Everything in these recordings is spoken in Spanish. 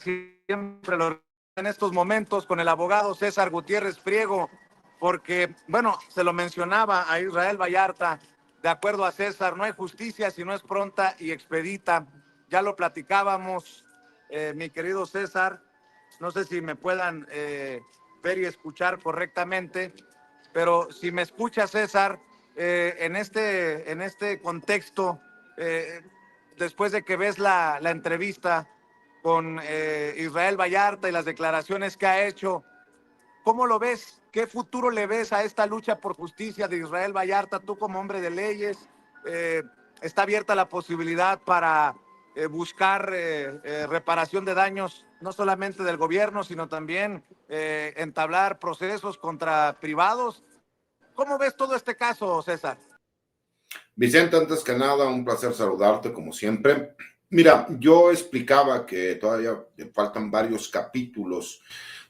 siempre lo en estos momentos con el abogado César Gutiérrez Priego, porque, bueno, se lo mencionaba a Israel Vallarta, de acuerdo a César, no hay justicia si no es pronta y expedita. Ya lo platicábamos, mi querido César, no sé si me puedan ver y escuchar correctamente, pero si me escucha César, en este contexto, eh, después de que ves la entrevista con Israel Vallarta y las declaraciones que ha hecho, ¿cómo lo ves? ¿Qué futuro le ves a esta lucha por justicia de Israel Vallarta? Tú como hombre de leyes, eh, ¿está abierta la posibilidad para buscar reparación de daños, no solamente del gobierno, sino también entablar procesos contra privados? ¿Cómo ves todo este caso, César? Vicente, antes que nada, un placer saludarte como siempre. Mira, yo explicaba que todavía faltan varios capítulos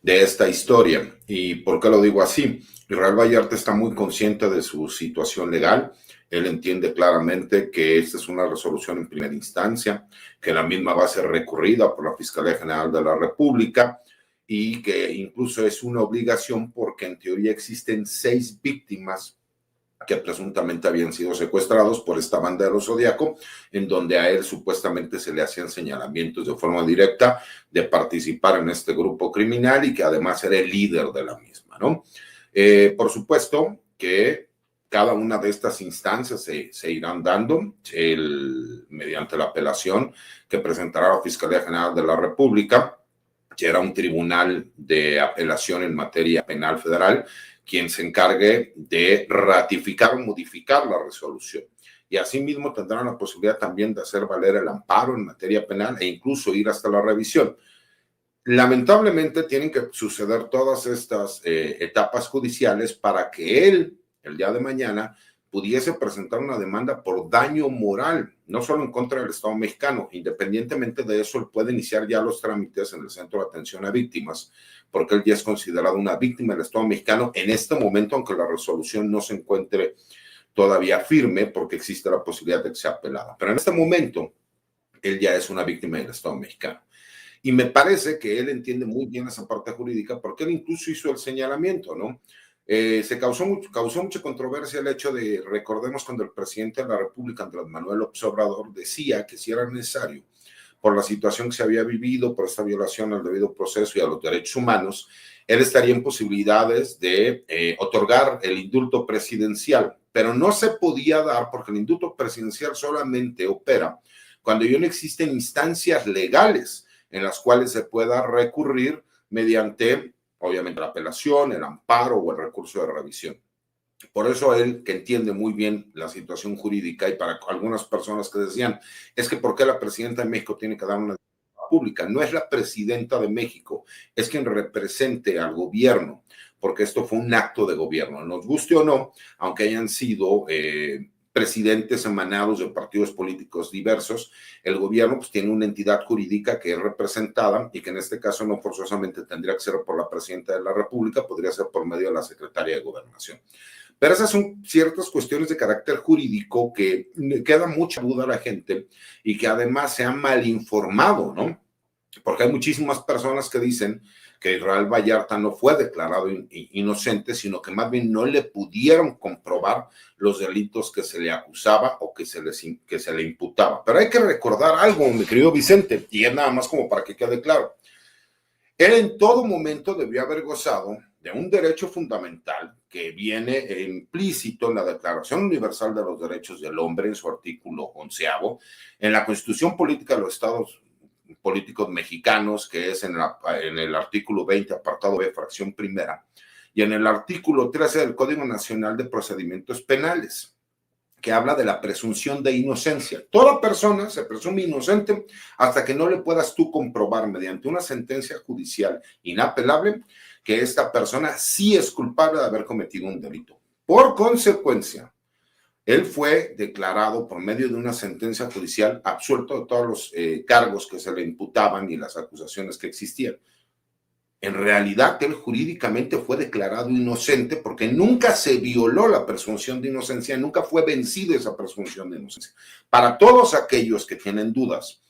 de esta historia. ¿Y por qué lo digo así? Israel Vallarta está muy consciente de su situación legal. Él entiende claramente que esta es una resolución en primera instancia, que la misma va a ser recurrida por la Fiscalía General de la República y que incluso es una obligación porque en teoría existen 6 víctimas que presuntamente habían sido secuestrados por esta banda de los Zodíaco, en donde a él supuestamente se le hacían señalamientos de forma directa de participar en este grupo criminal y que además era el líder de la misma, ¿no? Por supuesto que cada una de estas instancias se irán dando mediante la apelación que presentará la Fiscalía General de la República, que era un tribunal de apelación en materia penal federal, quien se encargue de ratificar o modificar la resolución. Y asimismo tendrán la posibilidad también de hacer valer el amparo en materia penal e incluso ir hasta la revisión. Lamentablemente tienen que suceder todas estas etapas judiciales para que él, el día de mañana, pudiese presentar una demanda por daño moral, no solo en contra del Estado mexicano. Independientemente de eso, él puede iniciar ya los trámites en el Centro de Atención a Víctimas, porque él ya es considerado una víctima del Estado mexicano en este momento, aunque la resolución no se encuentre todavía firme, porque existe la posibilidad de que sea apelada. Pero en este momento, él ya es una víctima del Estado mexicano. Y me parece que él entiende muy bien esa parte jurídica, porque él incluso hizo el señalamiento, ¿no? Se causó mucha controversia el hecho de, recordemos cuando el presidente de la República, Andrés Manuel López Obrador, decía que si era necesario, por la situación que se había vivido, por esta violación al debido proceso y a los derechos humanos, él estaría en posibilidades de otorgar el indulto presidencial, pero no se podía dar porque el indulto presidencial solamente opera cuando ya no existen instancias legales en las cuales se pueda recurrir mediante, obviamente, la apelación, el amparo o el recurso de revisión. Por eso él, que entiende muy bien la situación jurídica, y para algunas personas que decían, es que ¿por qué la presidenta de México tiene que dar una declaración pública? No es la presidenta de México, es quien represente al gobierno, porque esto fue un acto de gobierno, nos guste o no, aunque hayan sido presidentes emanados de partidos políticos diversos, el gobierno pues tiene una entidad jurídica que es representada y que en este caso no forzosamente tendría que ser por la presidenta de la República, podría ser por medio de la secretaria de Gobernación. Pero esas son ciertas cuestiones de carácter jurídico que queda mucha duda a la gente y que además se han mal informado, ¿no? Porque hay muchísimas personas que dicen que Israel Vallarta no fue declarado inocente, sino que más bien no le pudieron comprobar los delitos que se le acusaba o que se le imputaba. Pero hay que recordar algo, mi querido Vicente, y es nada más como para que quede claro. Él en todo momento debió haber gozado de un derecho fundamental que viene implícito en la Declaración Universal de los Derechos del Hombre, en su artículo 11, en la Constitución Política de los Estados Políticos Mexicanos, que es en el artículo 20, apartado B, fracción primera, y en el artículo 13 del Código Nacional de Procedimientos Penales, que habla de la presunción de inocencia. Toda persona se presume inocente hasta que no le puedas tú comprobar mediante una sentencia judicial inapelable que esta persona sí es culpable de haber cometido un delito. Por consecuencia, él fue declarado por medio de una sentencia judicial absuelto de todos los cargos que se le imputaban y las acusaciones que existían. En realidad, él jurídicamente fue declarado inocente porque nunca se violó la presunción de inocencia, nunca fue vencida esa presunción de inocencia. Para todos aquellos que tienen dudas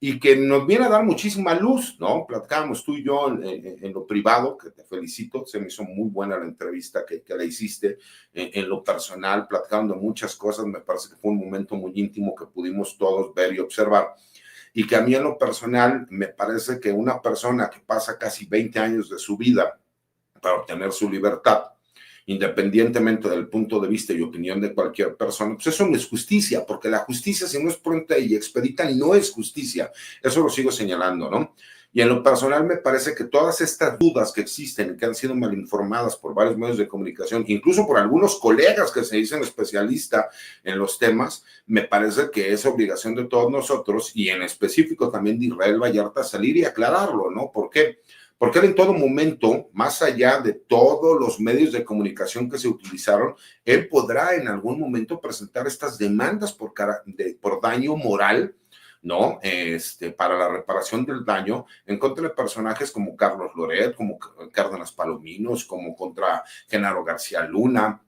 y que nos viene a dar muchísima luz, ¿no? Platicábamos tú y yo en lo privado, que te felicito, se me hizo muy buena la entrevista que le hiciste, en lo personal, platicando muchas cosas, me parece que fue un momento muy íntimo que pudimos todos ver y observar, y que a mí en lo personal me parece que una persona que pasa casi 20 años de su vida para obtener su libertad, independientemente del punto de vista y opinión de cualquier persona, pues eso no es justicia, porque la justicia, si no es pronta y expedita, no es justicia. Eso lo sigo señalando, ¿no? Y en lo personal me parece que todas estas dudas que existen, que han sido mal informadas por varios medios de comunicación, incluso por algunos colegas que se dicen especialistas en los temas, me parece que es obligación de todos nosotros, y en específico también de Israel Vallarta, salir y aclararlo, ¿no? ¿Por qué? Porque él en todo momento, más allá de todos los medios de comunicación que se utilizaron, él podrá en algún momento presentar estas demandas por daño moral, ¿no? Para la reparación del daño en contra de personajes como Carlos Loret, como Cárdenas Palominos, como contra Genaro García Luna,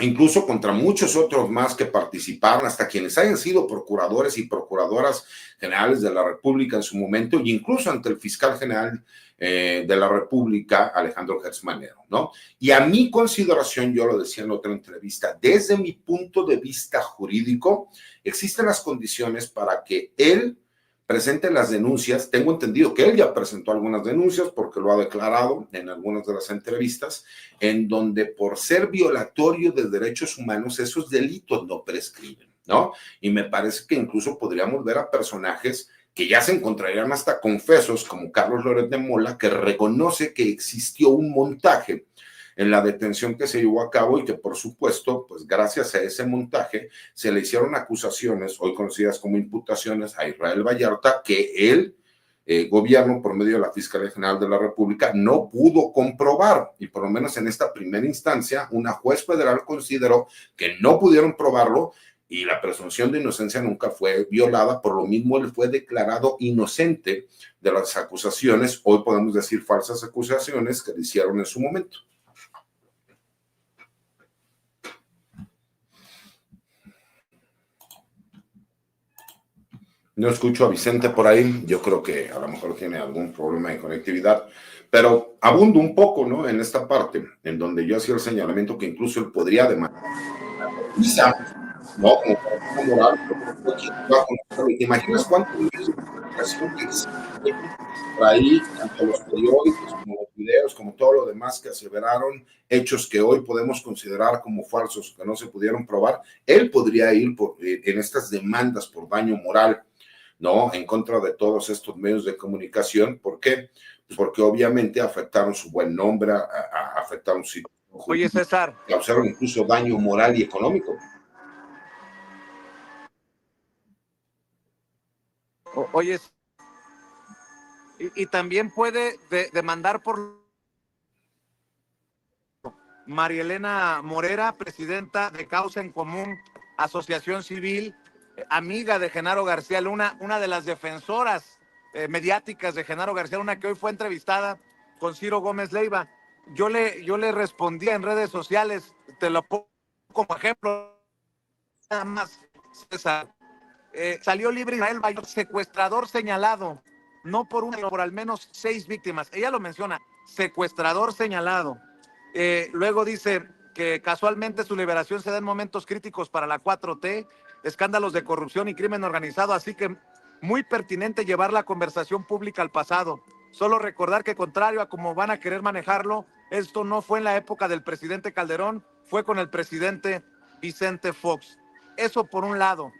incluso contra muchos otros más que participaron, hasta quienes hayan sido procuradores y procuradoras generales de la República en su momento, y incluso ante el fiscal general de la República, Alejandro Gertz Manero, ¿no? Y a mi consideración, yo lo decía en otra entrevista, desde mi punto de vista jurídico, existen las condiciones para que él presente las denuncias. Tengo entendido que él ya presentó algunas denuncias porque lo ha declarado en algunas de las entrevistas, en donde por ser violatorio de derechos humanos esos delitos no prescriben, ¿no? Y me parece que incluso podríamos ver a personajes que ya se encontrarían hasta confesos, como Carlos Loret de Mola, que reconoce que existió un montaje en la detención que se llevó a cabo y que, por supuesto, pues gracias a ese montaje se le hicieron acusaciones, hoy conocidas como imputaciones, a Israel Vallarta, que el gobierno, por medio de la Fiscalía General de la República, no pudo comprobar, y por lo menos en esta primera instancia, una juez federal consideró que no pudieron probarlo, y la presunción de inocencia nunca fue violada. Por lo mismo, él fue declarado inocente de las acusaciones, hoy podemos decir falsas acusaciones, que le hicieron en su momento. No escucho a Vicente por ahí, yo creo que a lo mejor tiene algún problema de conectividad, pero abundo un poco, ¿no? En esta parte, en donde yo hacía el señalamiento que incluso él podría demandar, quizá, ¿no? Como para moral, ¿te imaginas cuántos medios de comunicación que existen por ahí, tanto los periódicos como los videos, como todo lo demás que aseveraron hechos que hoy podemos considerar como falsos, que no se pudieron probar? Él podría ir en estas demandas por daño moral, ¿no? En contra de todos estos medios de comunicación. ¿Por qué? Pues porque obviamente afectaron su buen nombre, afectaron su sitio. Oye, César. Causaron incluso daño moral y económico. Oye, y también puede demandar por María Elena Morera, presidenta de Causa en Común, asociación civil, amiga de Genaro García Luna, una de las defensoras mediáticas de Genaro García Luna, que hoy fue entrevistada con Ciro Gómez Leiva. Yo le respondía en redes sociales, te lo pongo como ejemplo, nada más, César. Salió libre Israel Vallarta, secuestrador señalado, no por una, sino por al menos 6 víctimas. Ella lo menciona, secuestrador señalado. Luego dice que casualmente su liberación se da en momentos críticos para la 4T, escándalos de corrupción y crimen organizado, así que muy pertinente llevar la conversación pública al pasado. Solo recordar que, contrario a cómo van a querer manejarlo, esto no fue en la época del presidente Calderón, fue con el presidente Vicente Fox. Eso por un lado.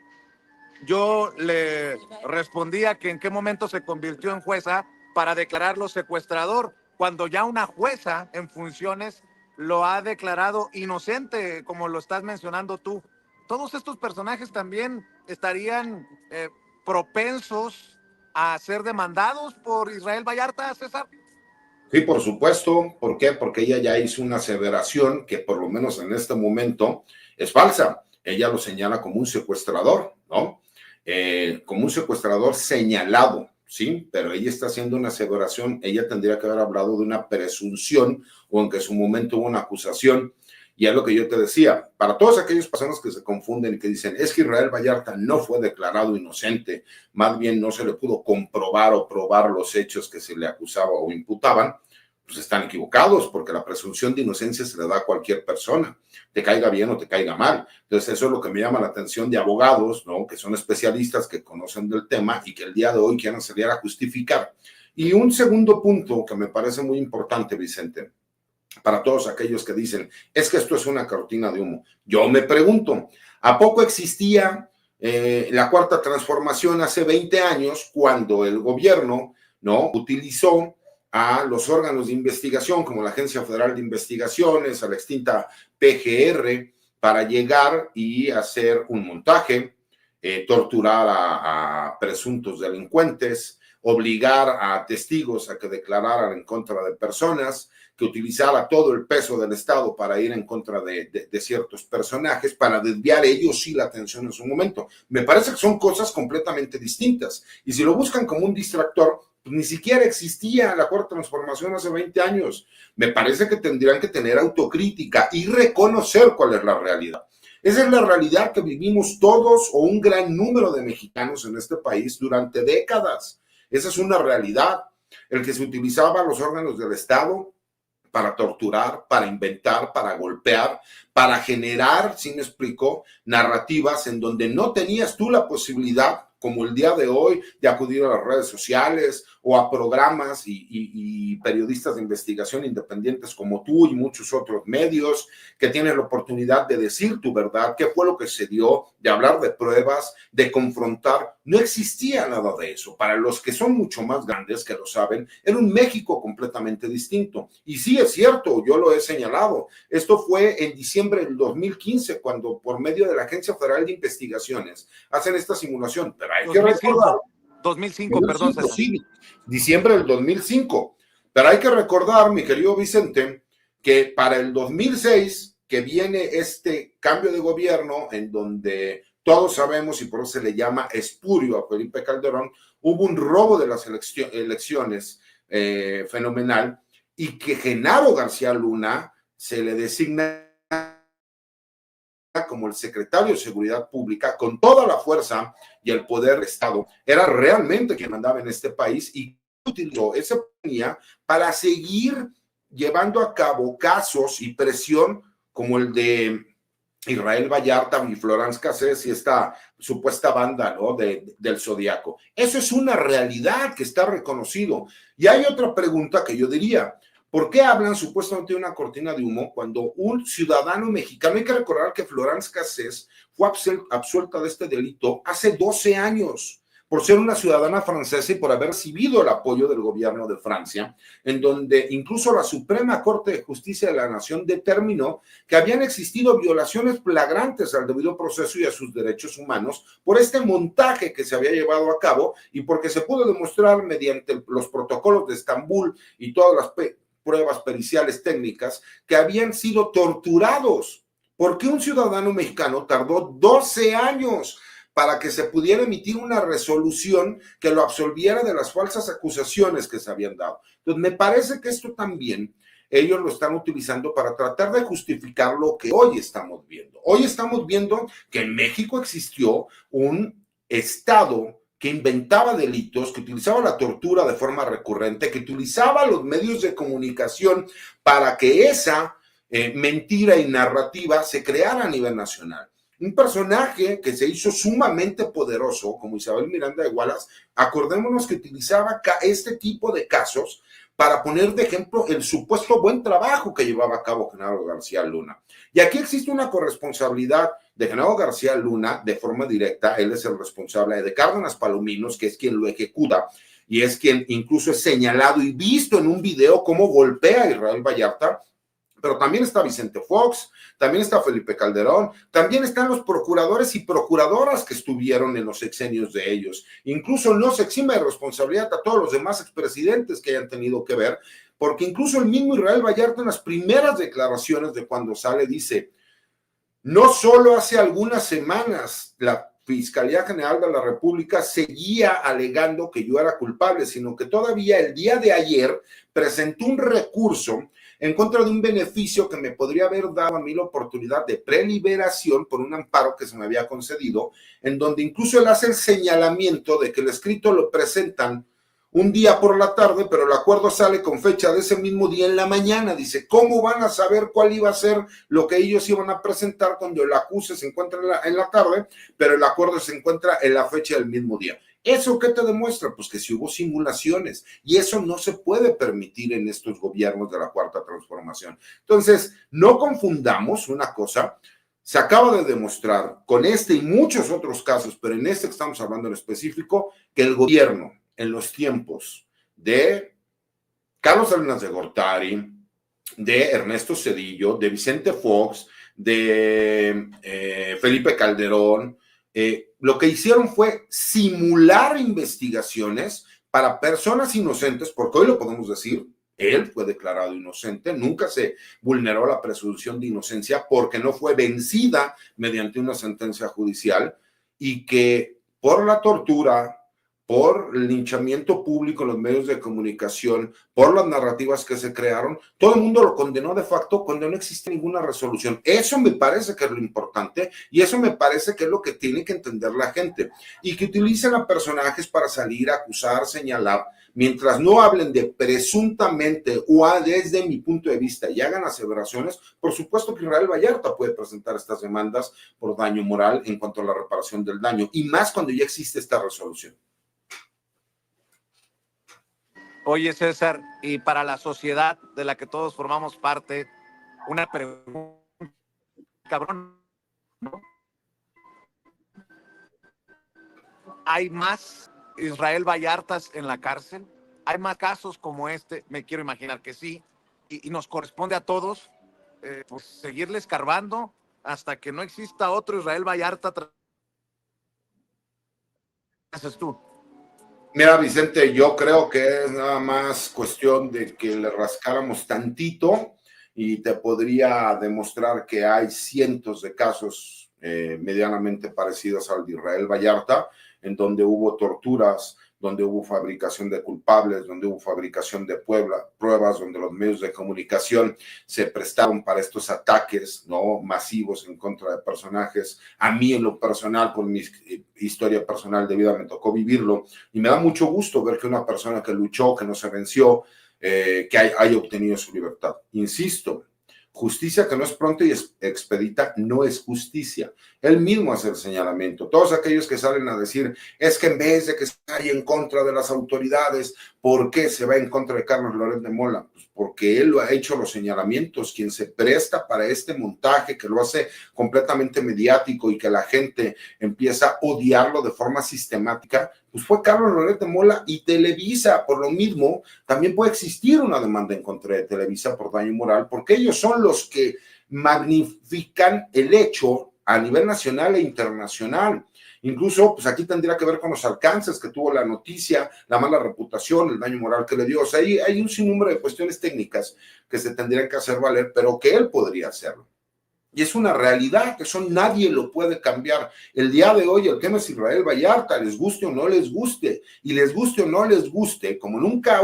Yo le respondía que en qué momento se convirtió en jueza para declararlo secuestrador, cuando ya una jueza en funciones lo ha declarado inocente, como lo estás mencionando tú. Todos estos personajes también estarían propensos a ser demandados por Israel Vallarta, César. Sí, por supuesto. ¿Por qué? Porque ella ya hizo una aseveración que por lo menos en este momento es falsa. Ella lo señala como un secuestrador, ¿no? Como un secuestrador señalado, ¿sí? Pero ella está haciendo una aseveración. Ella tendría que haber hablado de una presunción, o en que en su momento hubo una acusación. Y es lo que yo te decía, para todas aquellas personas que se confunden y que dicen, es que Israel Vallarta no fue declarado inocente, más bien no se le pudo comprobar o probar los hechos que se le acusaba o imputaban, pues están equivocados, porque la presunción de inocencia se le da a cualquier persona, te caiga bien o te caiga mal. Entonces eso es lo que me llama la atención de abogados, ¿no? Que son especialistas, que conocen del tema y que el día de hoy quieran salir a justificar. Y un segundo punto que me parece muy importante, Vicente, para todos aquellos que dicen, es que esto es una cortina de humo. Yo me pregunto, ¿a poco existía la cuarta transformación hace 20 años cuando el gobierno, ¿no?, utilizó a los órganos de investigación como la Agencia Federal de Investigaciones, a la extinta PGR, para llegar y hacer un montaje, torturar a presuntos delincuentes, obligar a testigos a que declararan en contra de personas, que utilizara todo el peso del Estado para ir en contra de ciertos personajes, para desviar ellos sí la atención en su momento? Me parece que son cosas completamente distintas. Y si lo buscan como un distractor, pues ni siquiera existía la cuarta transformación hace 20 años. Me parece que tendrían que tener autocrítica y reconocer cuál es la realidad. Esa es la realidad que vivimos todos o un gran número de mexicanos en este país durante décadas. Esa es una realidad. El que se utilizaba los órganos del Estado para torturar, para inventar, para golpear, para generar, ¿sí me explico?, narrativas en donde no tenías tú la posibilidad, como el día de hoy, de acudir a las redes sociales o a programas y periodistas de investigación independientes como tú y muchos otros medios que tienen la oportunidad de decir tu verdad, qué fue lo que se dio, de hablar de pruebas, de confrontar. No existía nada de eso. Para los que son mucho más grandes, que lo saben, era un México completamente distinto. Y sí es cierto, yo lo he señalado, esto fue en diciembre del 2015, cuando por medio de la Agencia Federal de Investigaciones hacen esta simulación, pero hay 2005, que recordar, 2005, perdón, César. sí, diciembre del 2005, pero hay que recordar, mi querido Vicente, que para el 2006, que viene este cambio de gobierno en donde todos sabemos, y por eso se le llama espurio a Felipe Calderón, hubo un robo de las elecciones fenomenal, y que Genaro García Luna se le designa como el secretario de Seguridad Pública, con toda la fuerza y el poder del Estado, era realmente quien mandaba en este país y utilizó esa oportunidad para seguir llevando a cabo casos y presión como el de Israel Vallarta y Florence Cassés y esta supuesta banda, ¿no?, del Zodiaco. Eso es una realidad que está reconocido. Y hay otra pregunta que yo diría, ¿por qué hablan supuestamente de una cortina de humo cuando un ciudadano mexicano? Hay que recordar que Florence Cassés fue absuelta de este delito hace 12 años por ser una ciudadana francesa y por haber recibido el apoyo del gobierno de Francia, en donde incluso la Suprema Corte de Justicia de la Nación determinó que habían existido violaciones flagrantes al debido proceso y a sus derechos humanos por este montaje que se había llevado a cabo y porque se pudo demostrar mediante los protocolos de Estambul y todas las pruebas periciales técnicas que habían sido torturados. ¿Por qué un ciudadano mexicano tardó 12 años para que se pudiera emitir una resolución que lo absolviera de las falsas acusaciones que se habían dado? Entonces, me parece que esto también ellos lo están utilizando para tratar de justificar lo que hoy estamos viendo. Hoy estamos viendo que en México existió un Estado que inventaba delitos, que utilizaba la tortura de forma recurrente, que utilizaba los medios de comunicación para que esa mentira y narrativa se creara a nivel nacional. Un personaje que se hizo sumamente poderoso, como Isabel Miranda de Wallace, acordémonos que utilizaba este tipo de casos para poner de ejemplo el supuesto buen trabajo que llevaba a cabo Genaro García Luna. Y aquí existe una corresponsabilidad de Genaro García Luna de forma directa. Él es el responsable de Cárdenas Palominos, que es quien lo ejecuta y es quien incluso es señalado y visto en un video cómo golpea a Israel Vallarta. Pero también está Vicente Fox, también está Felipe Calderón, también están los procuradores y procuradoras que estuvieron en los sexenios de ellos. Incluso no se exime de responsabilidad a todos los demás expresidentes que hayan tenido que ver, porque incluso el mismo Israel Vallarta en las primeras declaraciones de cuando sale dice, no solo hace algunas semanas la Fiscalía General de la República seguía alegando que yo era culpable, sino que todavía el día de ayer presentó un recurso en contra de un beneficio que me podría haber dado a mí la oportunidad de preliberación por un amparo que se me había concedido, en donde incluso él hace el señalamiento de que el escrito lo presentan un día por la tarde, pero el acuerdo sale con fecha de ese mismo día en la mañana. Dice, ¿cómo van a saber cuál iba a ser lo que ellos iban a presentar cuando el acuse se encuentra en la tarde, pero el acuerdo se encuentra en la fecha del mismo día? ¿Eso qué te demuestra? Pues que sí hubo simulaciones, y eso no se puede permitir en estos gobiernos de la Cuarta Transformación. Entonces, no confundamos una cosa. Se acaba de demostrar con este y muchos otros casos, pero en este que estamos hablando en específico, que el gobierno en los tiempos de Carlos Salinas de Gortari, de Ernesto Zedillo, de Vicente Fox, de Felipe Calderón, lo que hicieron fue simular investigaciones para personas inocentes, porque hoy lo podemos decir, él fue declarado inocente, nunca se vulneró la presunción de inocencia porque no fue vencida mediante una sentencia judicial, y que por la tortura, por el linchamiento público en los medios de comunicación, por las narrativas que se crearon, todo el mundo lo condenó de facto cuando no existe ninguna resolución. Eso me parece que es lo importante, y eso me parece que es lo que tiene que entender la gente, y que utilicen a personajes para salir a acusar, señalar, mientras no hablen de presuntamente o desde mi punto de vista y hagan aseveraciones. Por supuesto que Israel Vallarta puede presentar estas demandas por daño moral en cuanto a la reparación del daño, y más cuando ya existe esta resolución. Oye, César, y para la sociedad de la que todos formamos parte, una pregunta, cabrón, ¿no? ¿Hay más Israel Vallartas en la cárcel? ¿Hay más casos como este? Me quiero imaginar que sí. Y nos corresponde a todos pues, seguirle escarbando hasta que no exista otro Israel Vallarta. ¿Qué haces tú? Mira, Vicente, yo creo que es nada más cuestión de que le rascáramos tantito, y te podría demostrar que hay cientos de casos medianamente parecidos al de Israel Vallarta, en donde hubo torturas, donde hubo fabricación de culpables, donde hubo fabricación de pruebas, donde los medios de comunicación se prestaron para estos ataques, ¿no?, masivos en contra de personajes. A mí en lo personal, por mi historia personal de vida, me tocó vivirlo, y me da mucho gusto ver que una persona que luchó, que no se venció, que haya obtenido su libertad. Insisto, justicia que no es pronta y expedita no es justicia. Él mismo hace el señalamiento. Todos aquellos que salen a decir, es que en vez de que se vaya en contra de las autoridades, ¿por qué se va en contra de Carlos Loret de Mola? Pues porque él lo ha hecho los señalamientos. Quien se presta para este montaje, que lo hace completamente mediático y que la gente empieza a odiarlo de forma sistemática, pues fue Carlos Loret de Mola y Televisa. Por lo mismo, también puede existir una demanda en contra de Televisa por daño moral, porque ellos son los que magnifican el hecho a nivel nacional e internacional. Incluso, pues aquí tendría que ver con los alcances que tuvo la noticia, la mala reputación, el daño moral que le dio. O sea, hay un sinnúmero de cuestiones técnicas que se tendrían que hacer valer, pero que él podría hacerlo. Y es una realidad, que eso nadie lo puede cambiar. El día de hoy el tema es Israel Vallarta, les guste o no les guste, y les guste o no les guste, como nunca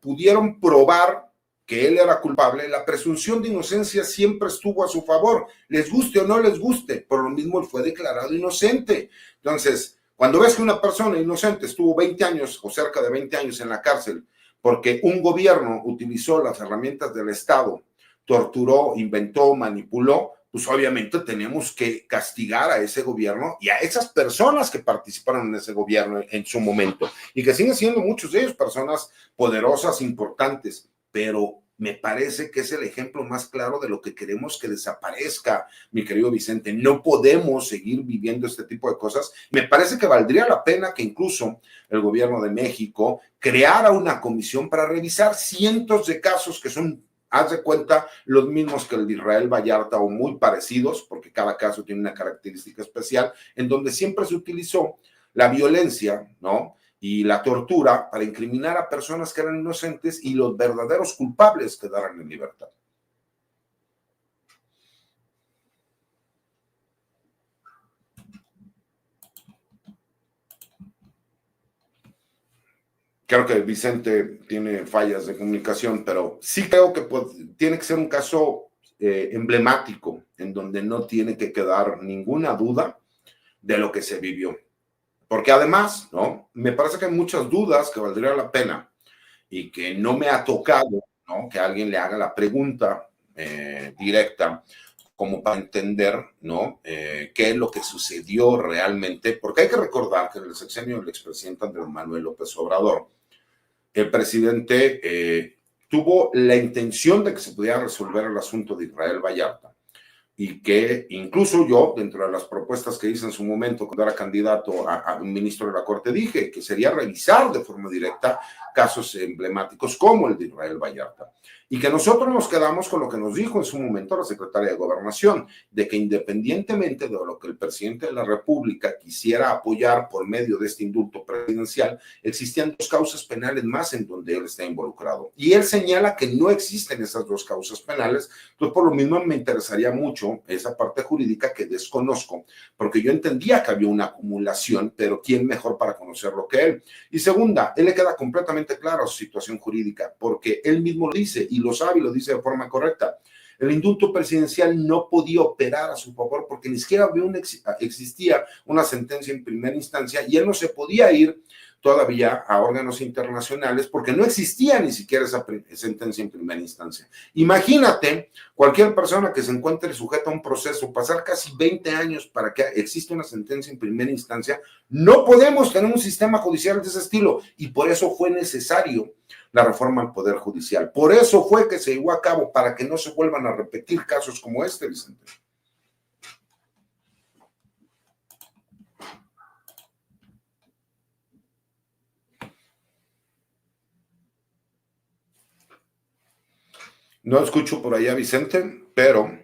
pudieron probar que él era culpable, la presunción de inocencia siempre estuvo a su favor, les guste o no les guste. Por lo mismo él fue declarado inocente. Entonces, cuando ves que una persona inocente estuvo 20 años o cerca de 20 años en la cárcel porque un gobierno utilizó las herramientas del Estado, torturó, inventó, manipuló, pues obviamente tenemos que castigar a ese gobierno y a esas personas que participaron en ese gobierno en su momento, y que siguen siendo muchos de ellos personas poderosas, importantes, pero me parece que es el ejemplo más claro de lo que queremos que desaparezca, mi querido Vicente. No podemos seguir viviendo este tipo de cosas. Me parece que valdría la pena que incluso el gobierno de México creara una comisión para revisar cientos de casos que son, haz de cuenta, los mismos que el de Israel Vallarta o muy parecidos, porque cada caso tiene una característica especial, en donde siempre se utilizó la violencia, ¿no?, y la tortura para incriminar a personas que eran inocentes, y los verdaderos culpables quedaran en libertad. Creo que Vicente tiene fallas de comunicación, pero sí creo que tiene que ser un caso emblemático, en donde no tiene que quedar ninguna duda de lo que se vivió. Porque además, ¿no? Me parece que hay muchas dudas que valdría la pena y que no me ha tocado, ¿no? Que alguien le haga la pregunta directa como para entender, ¿no? Qué es lo que sucedió realmente, porque hay que recordar que en el sexenio del expresidente Andrés Manuel López Obrador, el presidente tuvo la intención de que se pudiera resolver el asunto de Israel Vallarta, y que incluso yo, dentro de las propuestas que hice en su momento cuando era candidato a ministro de la Corte, dije que sería revisar de forma directa casos emblemáticos como el de Israel Vallarta. Y que nosotros nos quedamos con lo que nos dijo en su momento la secretaria de Gobernación, de que independientemente de lo que el presidente de la República quisiera apoyar por medio de este indulto presidencial, existían dos causas penales más en donde él está involucrado. Y él señala que no existen esas dos causas penales, entonces por lo mismo me interesaría mucho esa parte jurídica que desconozco, porque yo entendía que había una acumulación, pero ¿quién mejor para conocerlo que él? Y segunda, él le queda completamente clara su situación jurídica, porque él mismo lo dice, y lo sabe y lo dice de forma correcta. El indulto presidencial no podía operar a su favor porque ni siquiera existía una sentencia en primera instancia y él no se podía ir todavía a órganos internacionales porque no existía ni siquiera esa sentencia en primera instancia. Imagínate cualquier persona que se encuentre sujeta a un proceso, pasar casi 20 años para que exista una sentencia en primera instancia. No podemos tener un sistema judicial de ese estilo y por eso fue necesario la reforma al Poder Judicial. Por eso fue que se llevó a cabo, para que no se vuelvan a repetir casos como este, Vicente. No escucho por allá, Vicente, pero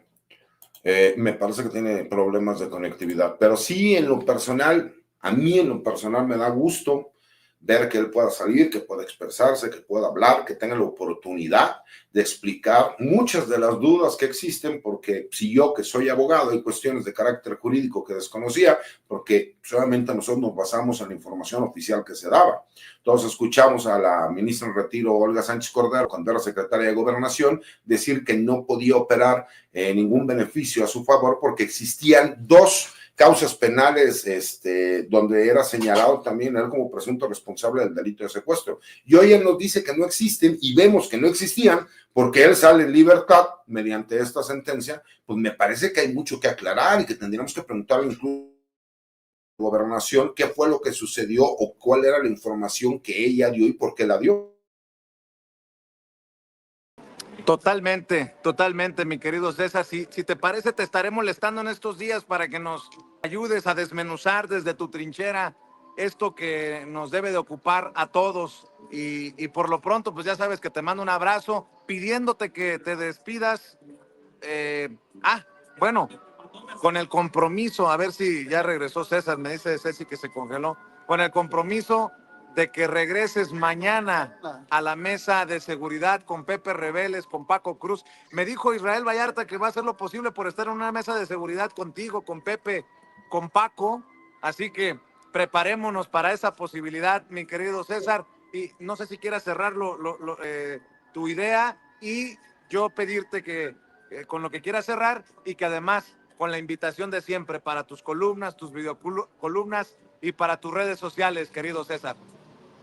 me parece que tiene problemas de conectividad. Pero sí, en lo personal, a mí en lo personal me da gusto ver que él pueda salir, que pueda expresarse, que pueda hablar, que tenga la oportunidad de explicar muchas de las dudas que existen, porque si yo, que soy abogado, hay cuestiones de carácter jurídico que desconocía, porque solamente nosotros nos basamos en la información oficial que se daba. Todos escuchamos a la ministra en retiro, Olga Sánchez Cordero, cuando era secretaria de Gobernación, decir que no podía operar ningún beneficio a su favor porque existían dos causas penales donde era señalado también él como presunto responsable del delito de secuestro. Y hoy él nos dice que no existen y vemos que no existían porque él sale en libertad mediante esta sentencia. Pues me parece que hay mucho que aclarar y que tendríamos que preguntarle incluso a la Gobernación qué fue lo que sucedió o cuál era la información que ella dio y por qué la dio. Totalmente, totalmente, mi querido César. Si te parece, te estaré molestando en estos días para que nos ayudes a desmenuzar desde tu trinchera esto que nos debe de ocupar a todos. Y por lo pronto, pues ya sabes que te mando un abrazo pidiéndote que te despidas. Bueno, con el compromiso, a ver si ya regresó César, me dice Ceci que se congeló, con el compromiso de que regreses mañana a la mesa de seguridad con Pepe Rebeles, con Paco Cruz. Me dijo Israel Vallarta que va a hacer lo posible por estar en una mesa de seguridad contigo, con Pepe, con Paco, así que preparémonos para esa posibilidad, mi querido César, y no sé si quieras cerrar tu idea y yo pedirte que con lo que quieras cerrar y que además con la invitación de siempre para tus columnas, tus videocolumnas y para tus redes sociales, querido César.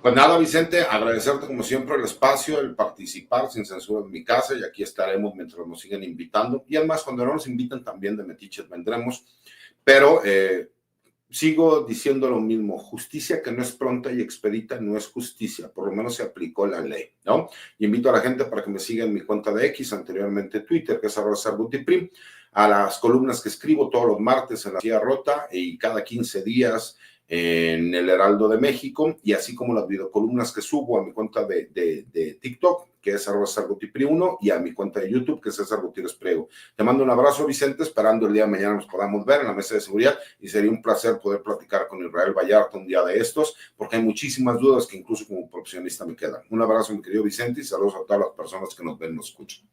Pues nada, Vicente, agradecerte como siempre el espacio, el participar sin censura en mi casa, y aquí estaremos mientras nos siguen invitando. Y además, cuando no nos invitan también de metiches vendremos. Pero sigo diciendo lo mismo: justicia que no es pronta y expedita no es justicia, por lo menos se aplicó la ley, ¿no? Y invito a la gente para que me siga en mi cuenta de X, anteriormente Twitter, que es @SarGutiPrim, a las columnas que escribo todos los martes en La Silla Rota y cada 15 días en el Heraldo de México, y así como las videocolumnas que subo a mi cuenta de TikTok, que es @SarGutiPri1, y a mi cuenta de YouTube, que es César Gutiérrez Priego. Te mando un abrazo, Vicente, esperando el día de mañana nos podamos ver en la mesa de seguridad, y sería un placer poder platicar con Israel Vallarta un día de estos, porque hay muchísimas dudas que incluso como profesionista me quedan. Un abrazo, mi querido Vicente, y saludos a todas las personas que nos ven y nos escuchan.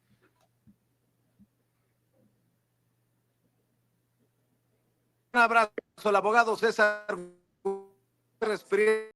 Un abrazo al abogado César Gutiérrez Priego.